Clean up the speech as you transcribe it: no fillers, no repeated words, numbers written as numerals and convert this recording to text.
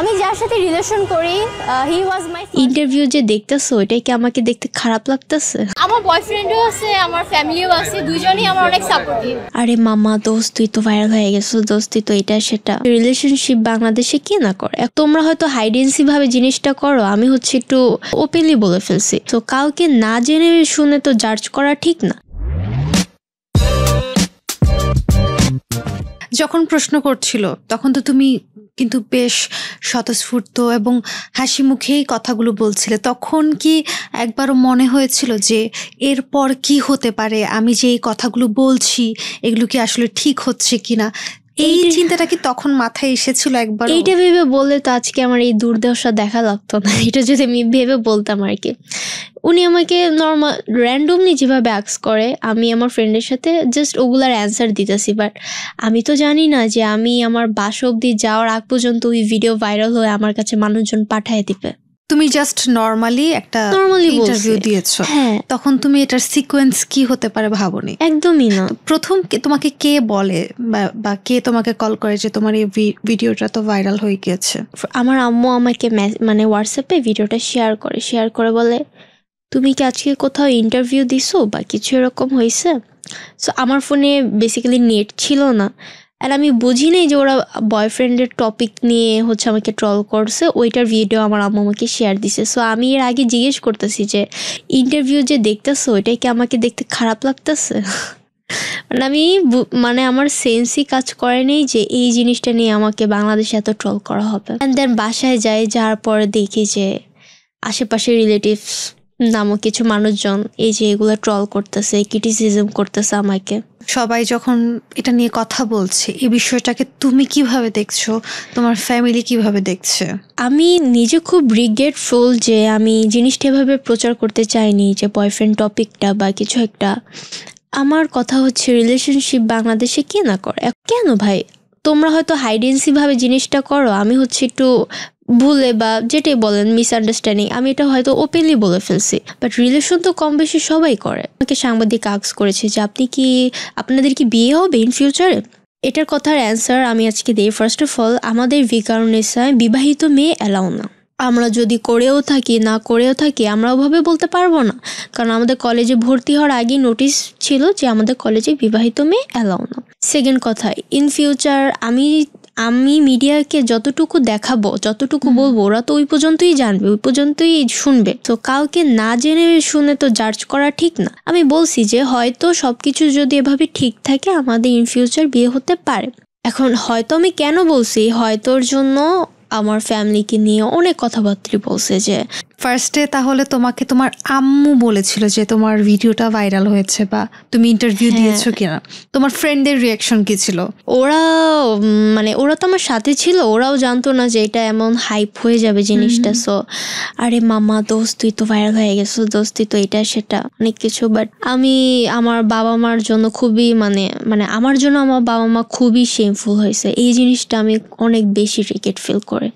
আমি যার সাথে রিলেশন করি হি ওয়াজ মাই ইন্টারভিউ যে দেখতেছো এটাই কি আমাকে দেখতে খারাপ লাগতেছে? আমার বয়ফ্রেন্ডও আছে, আমার ফ্যামিলিও আছে, দুইজনই আমার অনেক সাপোর্টিভ। আরে মামা দোস্ত তুই তো ভাইরাল হয়ে গেছো, দোস্ত তুই তো এটা সেটা। রিলেশনশিপ বাংলাদেশে কে না করে? তোমরা হয়তো হাইডেন্সি ভাবে জিনিসটা করো, আমি হচ্ছে একটু ওপেনলি বলে ফেলছি। তো কাউকে না জেনে শুনে তো জাজ করা ঠিক না। যখন প্রশ্ন করছিল তখন তো তুমি কিন্তু বেশ স্বতঃস্ফূর্ত এবং হাসি মুখেই কথাগুলো বলছিলে, তখন কি একবারও মনে হয়েছিল যে এরপর কি হতে পারে, আমি যে এই কথাগুলো বলছি এগুলো কি আসলে ঠিক হচ্ছে কিনা, এই চিন্তাটা কি তখন মাথায় এসেছিল একবার? এইটা ভেবে বললে তো আজকে আমার এই দুর্দশা দেখা লাগতো না। এটা যদি আমি ভেবে বলতাম আর কি। উনি আমাকে নর্মাল র্যান্ডমলি যেভাবে আক্স করে, আমি আমার ফ্রেন্ডের সাথে জাস্ট ওগুলার অ্যান্সার দিতেছি, বাট আমি তো জানি না যে আমি আমার বাসা অব্দি যাওয়ার আগ পর্যন্ত ওই ভিডিও ভাইরাল হয়ে আমার কাছে মানুষজন পাঠায় দিবে। তুমি জাস্ট নর্মালি একটা ইন্টারভিউ দিয়েছো, হ্যাঁ। তখন তুমি এটার সিকোয়েন্স কি হতে পারে ভাবনি? একদমই না। প্রথম তোমাকে কে বলে বা কে তোমাকে কল করে যে তোমার এই ভিডিওটা তো ভাইরাল হয়ে গিয়েছে? আমার আম্মু আমাকে মানে হোয়াটসঅ্যাপে ভিডিওটা শেয়ার করে বলে, তুমি কি আজকে কোথাও ইন্টারভিউ দিছো বা কিছু এরকম হয়েছে? সো আমার ফোনে বেসিক্যালি নেট ছিল না, আর আমি বুঝি নাই যে ওরা বয়ফ্রেন্ডের টপিক নিয়ে হচ্ছে আমাকে ট্রল করছে। ওইটার ভিডিও আমার আম্মু আমাকে শেয়ার দিছে। সো আমি এর আগে জিজ্ঞেস করতেছি যে ইন্টারভিউ যে দেখতেছো এটাই কি আমাকে দেখতে খারাপ লাগতেছে? মানে আমার সেন্সই কাজ করেনি যে এই জিনিসটা নিয়ে আমাকে বাংলাদেশে এত ট্রল করা হবে। অ্যান্ড দেন বাসায় যাই, যাওয়ার পরে দেখি যে আশেপাশে রিলেটিভস নামক কিছু মানুষজন এই যে এগুলো ট্রল করতেছে, ক্রিটিসিজম করতেছে আমাকে। সবাই যখন এটা নিয়ে কথা বলছে, এই বিষয়টাকে তুমি কিভাবে দেখছো, তোমার ফ্যামিলি কিভাবে দেখছে? আমি নিজে খুব রিগ্রেটফুল যে আমি জিনিসটা এভাবে প্রচার করতে চাইনি, যে বয়ফ্রেন্ড টপিকটা বা কিছু একটা। আমার কথা হচ্ছে রিলেশনশিপ বাংলাদেশে কে না করে? কেন ভাই? তোমরা হয়তো হাইডেন্সি ভাবে জিনিসটা করো, আমি হচ্ছে একটু ভুলে বা যেটাই বলেন মিসআন্ডারস্ট্যান্ডিং, আমি এটা হয়তো ওপেনলি বলে ফেলছি, বাট রিলেশন তো কম বেশি সবাই করে। আমাকে সাংবাদিক আক্স করেছে যে আপনাদের কি বিয়ে হবে ইন ফিউচারে? এটার কথার অ্যান্সার আমি আজকে দিই। ফার্স্ট অফ অল, আমাদের ভিকারুন্নেসায় বিবাহিত মেয়ে অ্যালাউ না। আমরা যদি করেও থাকি না করেও থাকি আমরা ওভাবে বলতে পারবো না, কারণ আমাদের কলেজে ভর্তি হওয়ার আগেই নোটিশ ছিল যে আমাদের কলেজে বিবাহিত মেয়ে অ্যালাউ না। সেকেন্ড কথা, ইন ফিউচার আমি মিডিয়াকে যতটুকু দেখাবো, যতটুকু বলবো, ওরা তো ওই পর্যন্তই জানবে, ওই পর্যন্তই শুনবে। তো কাউকে না জেনে শুনে তো জাজ করা ঠিক না। আমি বলছি যে হয়তো সবকিছু যদি এভাবে ঠিক থাকে আমাদের ইন ফিউচার বিয়ে হতে পারে। এখন হয়তো আমি কেন বলছি, হয়তোর জন্য আমার ফ্যামিলিকে নিয়ে অনেক কথাবার্তা বলছে। যে ফার্স্টে তাহলে তোমাকে তোমার আম্মু বলেছিল যে তোমার ভিডিওটা ভাইরাল হয়েছে বা তুমি ইন্টারভিউ দিয়েছো কিনা, তোমার ফ্রেন্ডদের রিয়াকশন কি ছিল? ওরা তো আমার সাথে ছিল, ওরাও জানতো না যে এটা এমন হাইপ হয়ে যাবে জিনিসটা। সো আরে মামা দোস্ত তুই তো ভাইরাল হয়ে গেছো, দোস্ত তুই তো এটা সেটা অনেক কিছু। বাট আমি আমার বাবা মার জন্য খুবই মানে আমার জন্য আমার বাবা মা খুবই শেমফুল হয়েছে। এই জিনিসটা আমি অনেক বেশি রিগ্রেট ফিল করে।